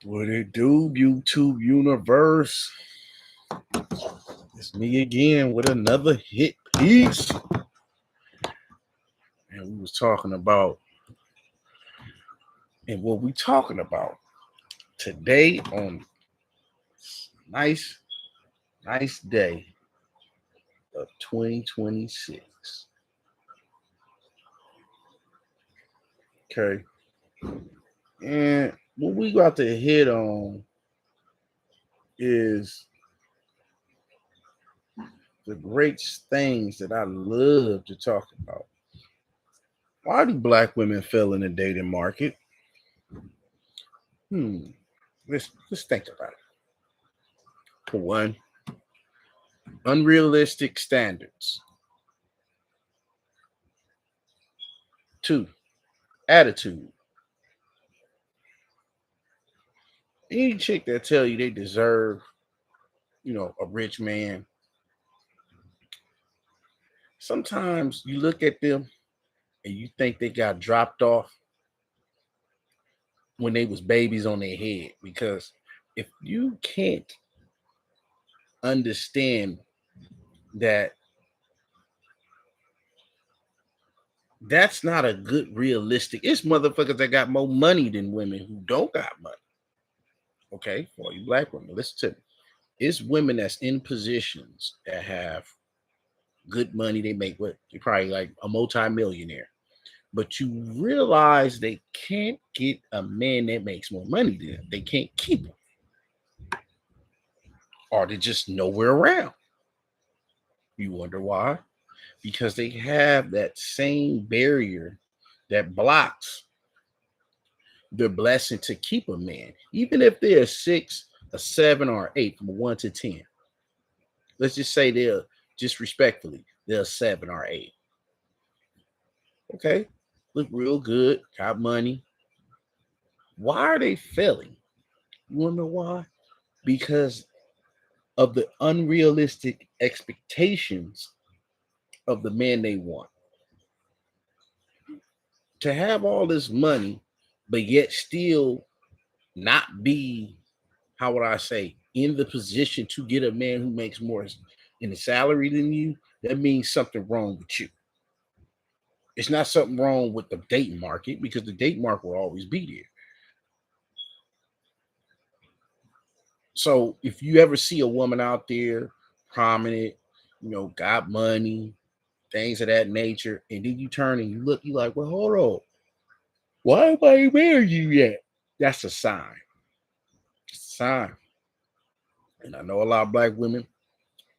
What it do, YouTube universe? It's me again with another hit piece. And we was talking about, and what we talking about today on nice day of 2026. Okay. And what we got to hit on is the great things that I love to talk about. Why do black women fail in the dating market? Let's think about it. For one, unrealistic standards. 2, attitude. Any chick that tell you they deserve, a rich man. Sometimes you look at them and you think they got dropped off when they was babies on their head. Because if you can't understand that that's not a good realistic, it's motherfuckers that got more money than women who don't got money. Okay, for all you black women, listen to me. It's women that's in positions that have good money. They make what? You're probably like a multi-millionaire. But you realize they can't get a man that makes more money than them. They can't keep him. Or they're just nowhere around. You wonder why? Because they have that same barrier that blocks their blessing to keep a man. Even if they're a 6, a 7, or an 8, from a 1 to 10. Let's just say they're, just respectfully, they're a 7 or 8. Okay, look real good, got money. Why are they failing? You want to know why? Because of the unrealistic expectations of the man they want. To have all this money, but yet still not be, how would I say, in the position to get a man who makes more in the salary than you, that means something wrong with you. It's not something wrong with the dating market, because the dating market will always be there. So if you ever see a woman out there, prominent, got money, things of that nature, and then you turn and you look, you like, well, hold on, why am I marrying you yet? That's a sign. It's a sign. And I know a lot of black women,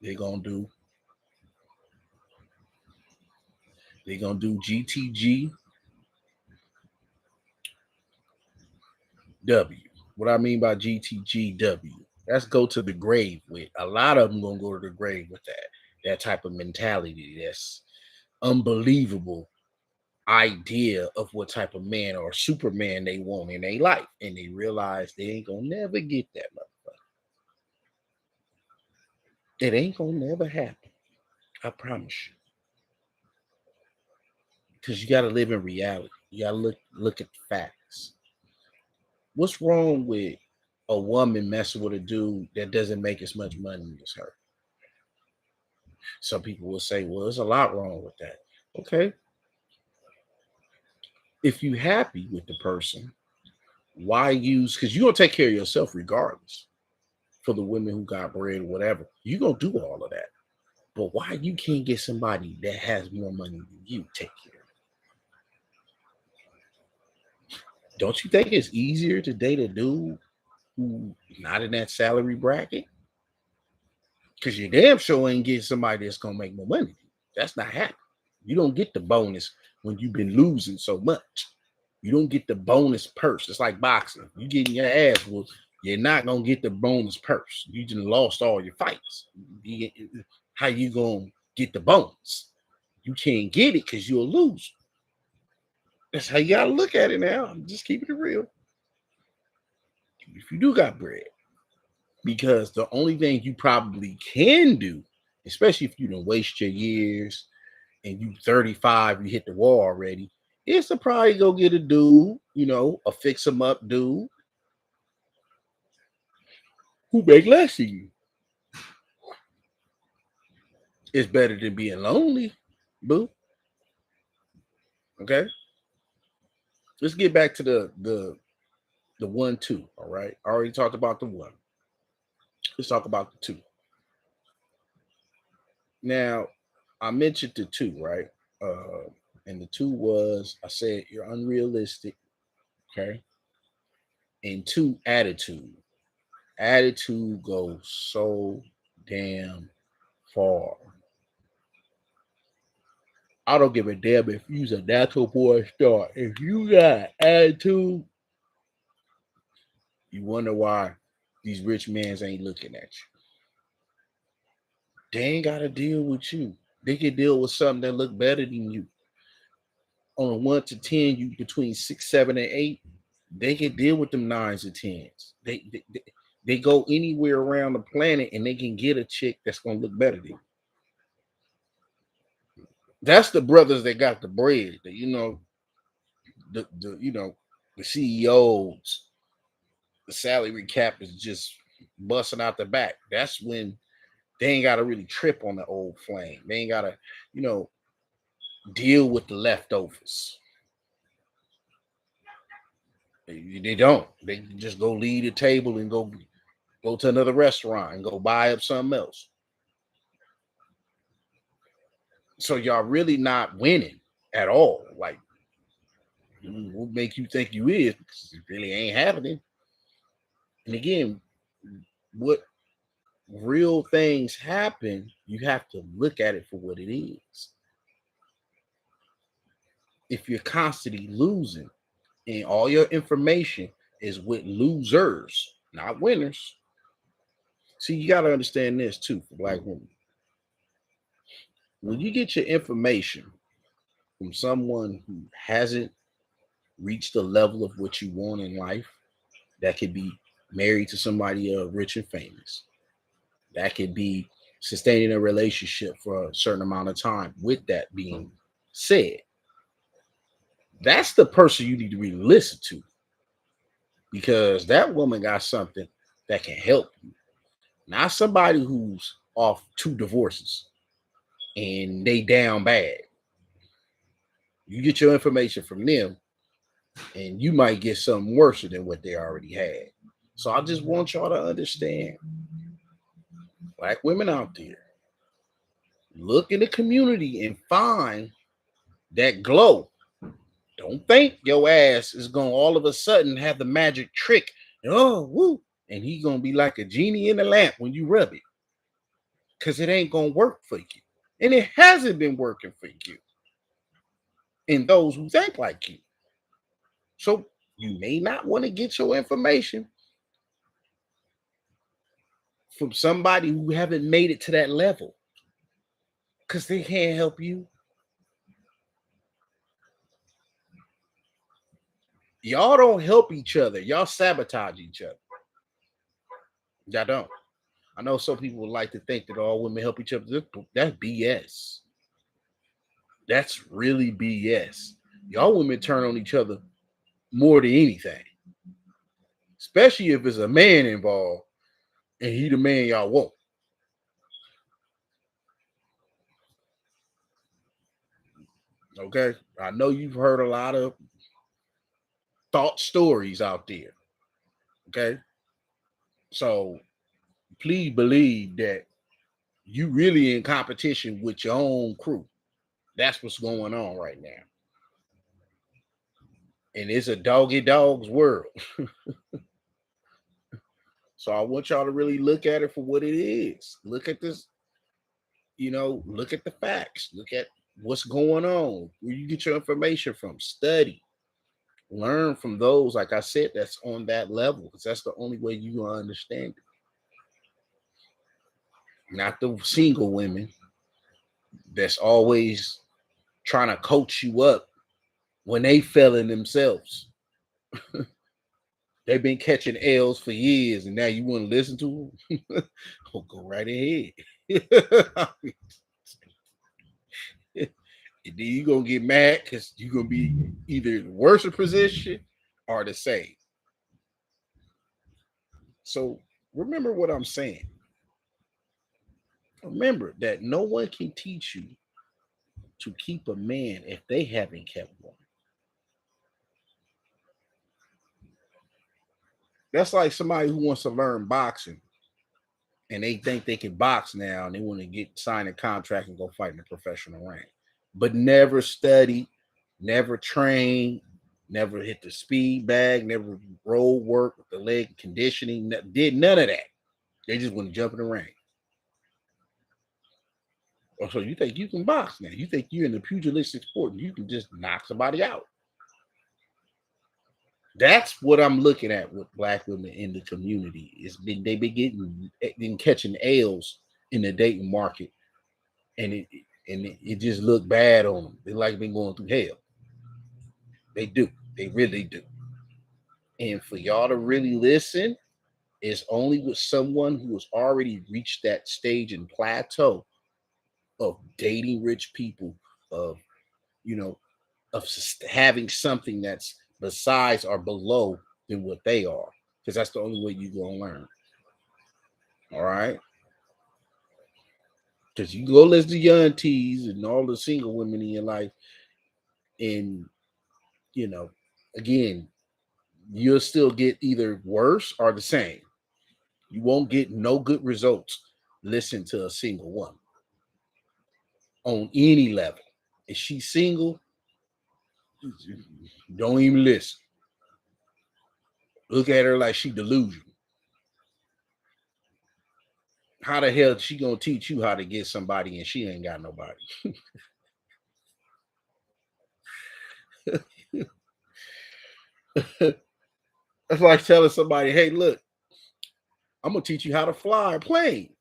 they're gonna do GTGW. What I mean by GTGW, that's go to the grave with. A lot of them gonna go to the grave with that type of mentality. That's unbelievable idea of what type of man or superman they want in their life, and they realize they ain't gonna never get that motherfucker. It ain't gonna never happen. I promise you. Because you gotta live in reality. You gotta look at the facts. What's wrong with a woman messing with a dude that doesn't make as much money as her? Some people will say, well, there's a lot wrong with that. Okay. If you happy with the person, why use, because you're gonna take care of yourself regardless. For the women who got bread or whatever, you're gonna do all of that. But why you can't get somebody that has more money than you take care of it? Don't you think it's easier to date a dude who not in that salary bracket? Because you damn sure ain't getting somebody that's gonna make more money. That's not happening. You don't get the bonus when you've been losing so much. You don't get the bonus purse. It's like boxing. You getting your ass whooped, you're not gonna get the bonus purse. You just lost all your fights. How you gonna get the bonus? You can't get it because you'll lose. That's how you gotta look at it now. I'm just keeping it real. If you do got bread, because the only thing you probably can do, especially if you don't waste your years and you 35, you hit the wall already, is to probably go get a dude, a fix 'em up dude who make less than you. It's better than being lonely, boo. Okay, let's get back to the 1-2. All right, I already talked about the one. Let's talk about the two. Now, I mentioned the two, right? And the two was, I said you're unrealistic. Okay, and two, attitude. Attitude goes so damn far. I don't give a damn if you's a natural born star. If you got attitude, you wonder why these rich mans ain't looking at you. They ain't gotta deal with you. They can deal with something that look better than you. On a 1 to 10, you between 6, 7, and 8. They can deal with them nines and tens. They go anywhere around the planet and they can get a chick that's gonna look better than you. That's the brothers that got the bread. The CEOs, the salary cap is just busting out the back. That's when they ain't got to really trip on the old flame. They ain't got to, you know, deal with the leftovers. They don't. They just go leave the table and go to another restaurant and go buy up something else. So y'all really not winning at all. Like, what make you think you is? Because it really ain't happening. And again, what real things happen, you have to look at it for what it is. If you're constantly losing and all your information is with losers, not winners. See, you got to understand this too for black women. When you get your information from someone who hasn't reached the level of what you want in life, that could be married to somebody rich and famous, that could be sustaining a relationship for a certain amount of time. With that being said, That's the person you need to really listen to, because that woman got something that can help you. Not somebody who's off 2 divorces and they down bad. You get your information from them, and you might get something worse than what they already had. So I just want y'all to understand, black women out there, look in the community and find that glow. Don't think your ass is gonna all of a sudden have the magic trick. Oh, woo, and he gonna be like a genie in the lamp when you rub it, because it ain't gonna work for you, and it hasn't been working for you and those who think like you. So you may not want to get your information from somebody who haven't made it to that level, because they can't help you. Y'all don't help each other. Y'all sabotage each other. Y'all don't. I know some people would like to think that all women help each other. That's BS. That's really BS. Y'all women turn on each other more than anything, especially if it's a man involved and he the man y'all want. Okay, I know you've heard a lot of thought stories out there. Okay, so please believe that you really in competition with your own crew. That's what's going on right now, and it's a doggy dog's world. So I want y'all to really look at it for what it is. Look at this, look at the facts. Look at what's going on. Where you get your information from. Study. Learn from those, like I said, that's on that level. Because that's the only way you gonna understand it. Not the single women that's always trying to coach you up when they failing themselves. They've been catching L's for years, and now you want to listen to them? Oh, go right ahead. And then you're gonna get mad because you're gonna be either in a worse position or the same. So remember what I'm saying. Remember that no one can teach you to keep a man if they haven't kept one. That's like somebody who wants to learn boxing and they think they can box now and they want to get sign a contract and go fight in a professional ring, but never studied, never trained, never hit the speed bag, never road work with the leg conditioning, did none of that. They just want to jump in the ring. Oh, so you think you can box now? You think you're in the pugilistic sport and you can just knock somebody out? That's what I'm looking at with black women in the community. They've been catching L's in the dating market, and it just looked bad on them. They like been going through hell. They do. They really do. And for y'all to really listen is only with someone who has already reached that stage and plateau of dating rich people, of you know, of having something that's besides or below than what they are, because that's the only way you're gonna learn. All right, because you go listen to young teas and all the single women in your life, and you know, again, you'll still get either worse or the same. You won't get no good results. Listen to a single woman on any level. If she's single, don't even listen. Look at her like she delusional. How the hell she gonna teach you how to get somebody and she ain't got nobody? That's like telling somebody, hey, look, I'm gonna teach you how to fly a plane.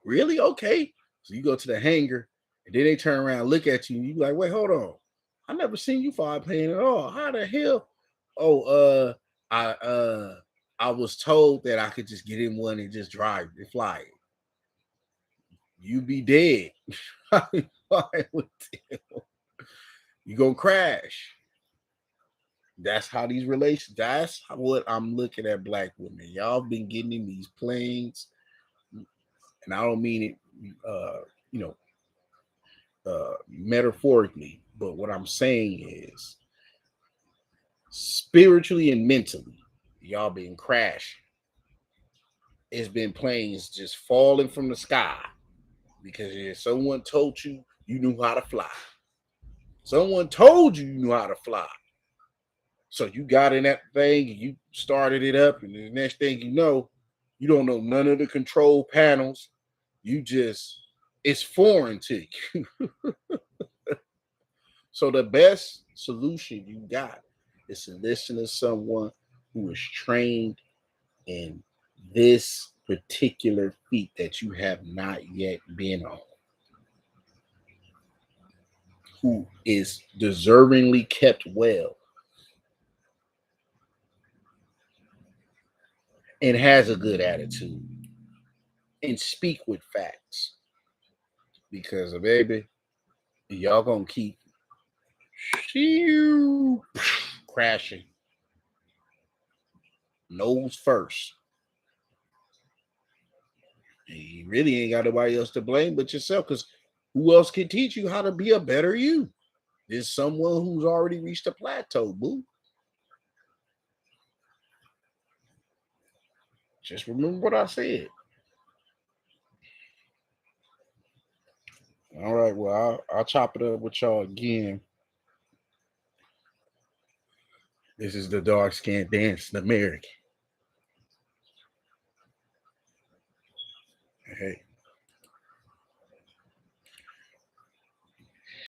Really? Okay. So you go to the hangar and then they turn around, look at you, and you be like, wait, hold on. I never seen you fly a plane at all. How the hell? Oh, I was told that I could just get in one and just drive and fly it. You be dead. You gonna crash. That's how these relations. That's what I'm looking at black women. Y'all been getting in these planes, and I don't mean it, you know, metaphorically, but what I'm saying is spiritually and mentally, y'all been crashing. It's been planes just falling from the sky because someone told you you knew how to fly. Someone told you knew how to fly. So you got in that thing and you started it up, and the next thing you don't know none of the control panels. You just it's foreign to you. So the best solution you got is to listen to someone who is trained in this particular feat that you have not yet been on, who is deservingly kept well and has a good attitude and speak with facts. Because baby, y'all gonna keep crashing nose first. And you really ain't got nobody else to blame but yourself. Because who else can teach you how to be a better you? There's someone who's already reached a plateau, boo. Just remember what I said. All right, well, I'll chop it up with y'all again. This is the Dark Skin Dance American. Hey.